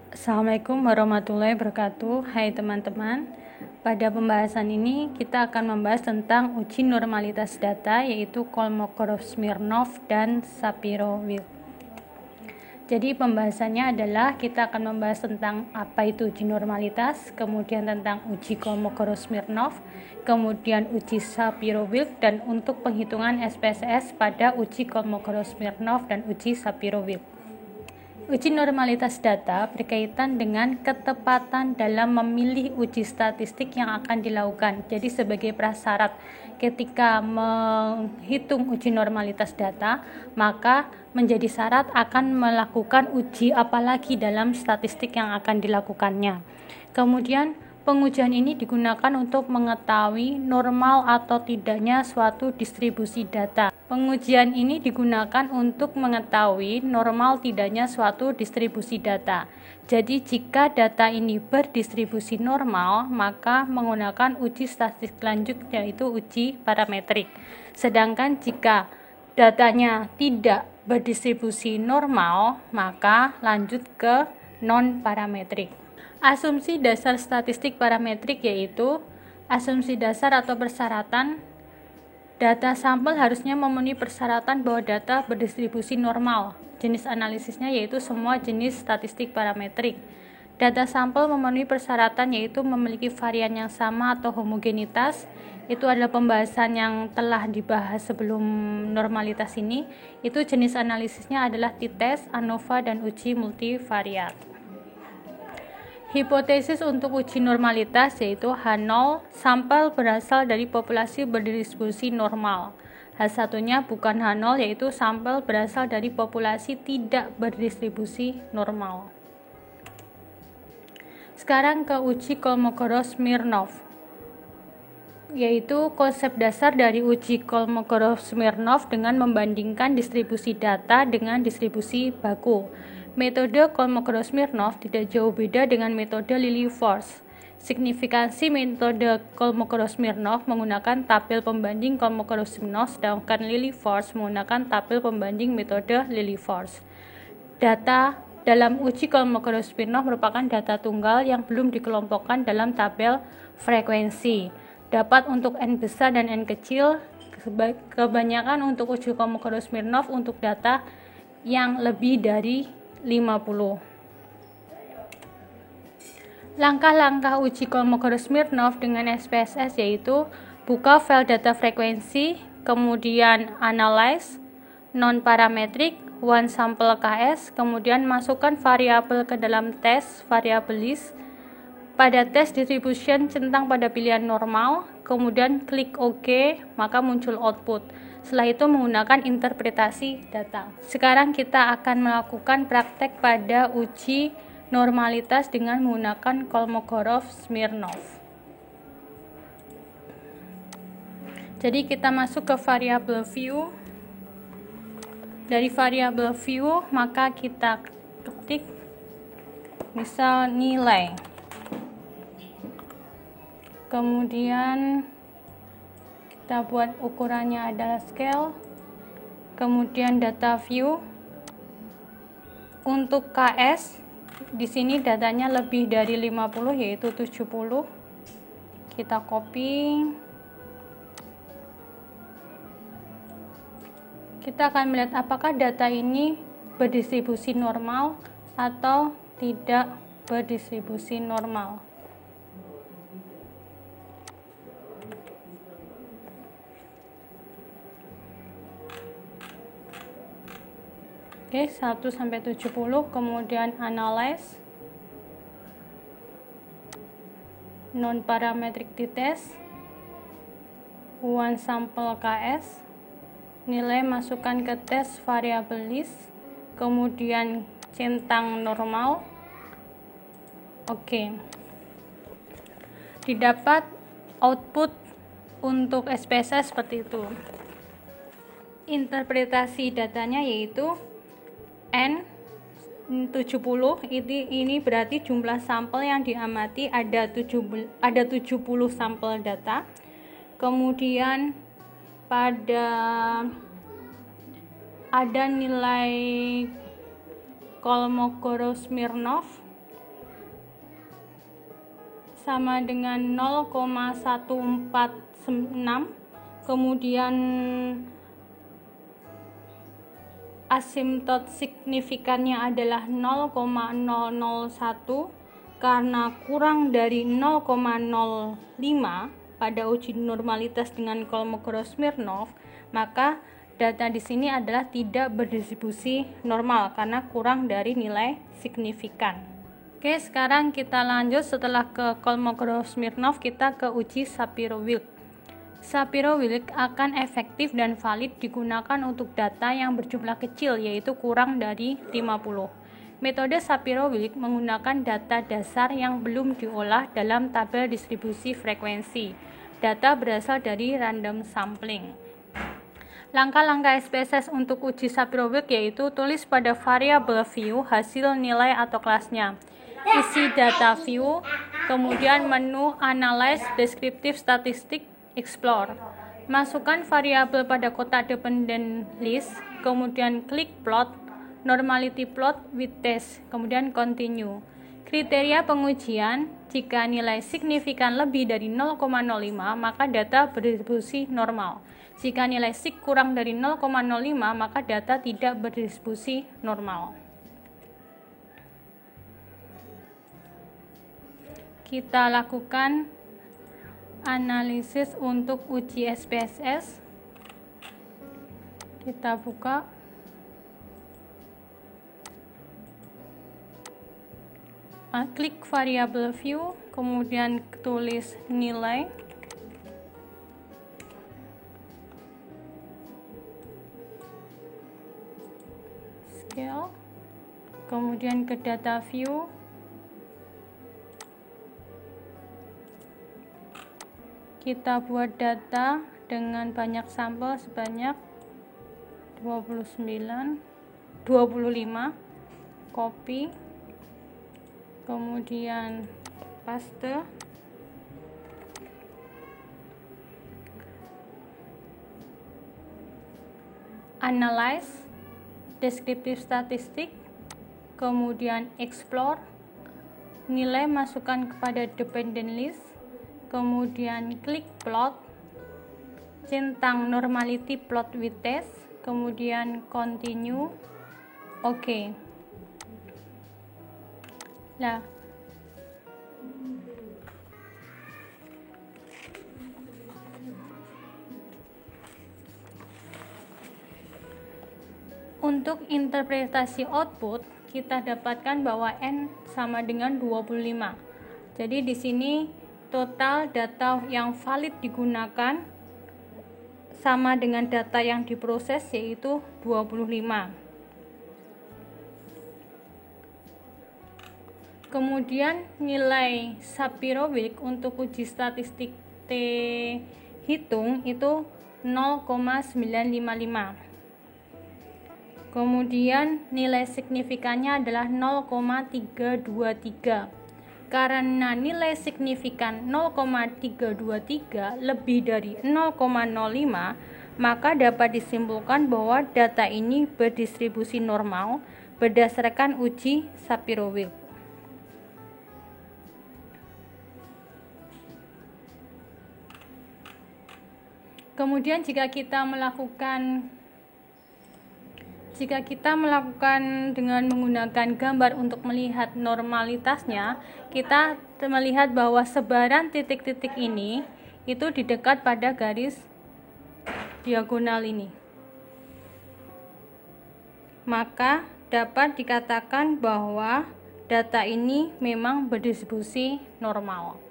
Assalamualaikum warahmatullahi wabarakatuh. Hai teman-teman, pada pembahasan ini kita akan membahas tentang uji normalitas data, yaitu Kolmogorov-Smirnov dan Shapiro-Wilk. Jadi pembahasannya adalah kita akan membahas tentang apa itu uji normalitas, kemudian tentang uji Kolmogorov-Smirnov, kemudian uji Shapiro-Wilk, dan untuk penghitungan SPSS pada uji Kolmogorov-Smirnov dan uji Shapiro-Wilk. Uji normalitas data berkaitan dengan ketepatan dalam memilih uji statistik yang akan dilakukan. Jadi sebagai prasyarat ketika menghitung uji normalitas data, maka menjadi syarat akan melakukan uji apalagi dalam statistik yang akan dilakukannya. Kemudian pengujian ini digunakan untuk mengetahui normal atau tidaknya suatu distribusi data. Pengujian ini digunakan untuk mengetahui normal tidaknya suatu distribusi data. Jadi jika data ini berdistribusi normal, maka menggunakan uji statistik lanjut, yaitu uji parametrik. Sedangkan jika datanya tidak berdistribusi normal, maka lanjut ke non-parametrik. Asumsi dasar statistik parametrik yaitu asumsi dasar atau persyaratan data sampel harusnya memenuhi persyaratan bahwa data berdistribusi normal. Jenis analisisnya yaitu semua jenis statistik parametrik. Data sampel memenuhi persyaratan yaitu memiliki varian yang sama atau homogenitas. Itu adalah pembahasan yang telah dibahas sebelum normalitas ini. Itu jenis analisisnya adalah t-test, ANOVA, dan uji multivariat. Hipotesis untuk uji normalitas yaitu H0, sampel berasal dari populasi berdistribusi normal. H1-nya bukan H0, yaitu sampel berasal dari populasi tidak berdistribusi normal. Sekarang ke uji Kolmogorov-Smirnov, yaitu konsep dasar dari uji Kolmogorov-Smirnov dengan membandingkan distribusi data dengan distribusi baku. Metode Kolmogorov-Smirnov tidak jauh beda dengan metode Lilliefors. Signifikansi metode Kolmogorov-Smirnov menggunakan tabel pembanding Kolmogorov-Smirnov, sedangkan Lilliefors menggunakan tabel pembanding metode Lilliefors. Data dalam uji Kolmogorov-Smirnov merupakan data tunggal yang belum dikelompokkan dalam tabel frekuensi. Dapat untuk N besar dan N kecil, kebanyakan untuk uji Kolmogorov-Smirnov untuk data yang lebih dari 50. Langkah-langkah uji Kolmogorov-Smirnov dengan SPSS yaitu buka file data frekuensi, kemudian analyze, non-parametric, one sample KS, kemudian masukkan variabel ke dalam tes variable list. Pada tes distribution centang pada pilihan normal, kemudian klik OK, maka muncul output. Setelah itu menggunakan interpretasi data. Sekarang kita akan melakukan praktek pada uji normalitas dengan menggunakan Kolmogorov-Smirnov. Jadi kita masuk ke variabel view. Dari variabel view, maka kita ketik misal nilai. Kemudian kita buat ukurannya adalah scale, kemudian data view. Untuk KS di sini datanya lebih dari 50 yaitu 70. Kita copy. Kita akan melihat apakah data ini berdistribusi normal atau tidak berdistribusi normal. Oke, 1-70, kemudian analyze, non-parametric t-test, one sample KS, nilai masukkan ke tes variable list, kemudian centang normal. Oke. Didapat output untuk SPSS seperti itu. Interpretasi datanya yaitu N 70, ini berarti jumlah sampel yang diamati ada 70 sampel data. Kemudian ada nilai Kolmogorov-Smirnov sama dengan 0,146, kemudian asimtot signifikannya adalah 0,001. Karena kurang dari 0,05 pada uji normalitas dengan Kolmogorov-Smirnov, maka data di sini adalah tidak berdistribusi normal karena kurang dari nilai signifikan. Oke, sekarang kita lanjut. Setelah ke Kolmogorov-Smirnov, kita ke uji Shapiro-Wilk. Shapiro-Wilk akan efektif dan valid digunakan untuk data yang berjumlah kecil, yaitu kurang dari 50. Metode Shapiro-Wilk menggunakan data dasar yang belum diolah dalam tabel distribusi frekuensi. Data berasal dari random sampling. Langkah-langkah SPSS untuk uji Shapiro-Wilk yaitu tulis pada variabel view hasil nilai atau kelasnya, isi data view, kemudian menu analyze, descriptive statistic, explore. Masukkan variabel pada kotak dependent list, kemudian klik plot, normality plot with test, kemudian continue. Kriteria pengujian, jika nilai signifikan lebih dari 0,05 maka data berdistribusi normal. Jika nilai sig kurang dari 0,05 maka data tidak berdistribusi normal. Kita lakukan analisis untuk uji SPSS. Kita buka. Klik variabel view, kemudian tulis nilai, scale, kemudian ke data view, kita buat data dengan banyak sampel sebanyak 25, copy, kemudian paste, analyze, descriptive statistic, kemudian explore, nilai masukkan kepada dependent list, kemudian klik plot, centang normality plot with test, kemudian continue, oke. Nah, untuk interpretasi output kita dapatkan bahwa N sama dengan 25. Jadi di sini total data yang valid digunakan sama dengan data yang diproses, yaitu 25. Kemudian nilai Shapiro-Wilk untuk uji statistik T hitung itu 0,955. Kemudian nilai signifikannya adalah 0,323. Karena nilai signifikan 0,323 lebih dari 0,05, maka dapat disimpulkan bahwa data ini berdistribusi normal berdasarkan uji Shapiro-Wilk. Kemudian jika kita melakukan dengan menggunakan gambar untuk melihat normalitasnya, kita melihat bahwa sebaran titik-titik ini itu di dekat pada garis diagonal ini. Maka dapat dikatakan bahwa data ini memang berdistribusi normal.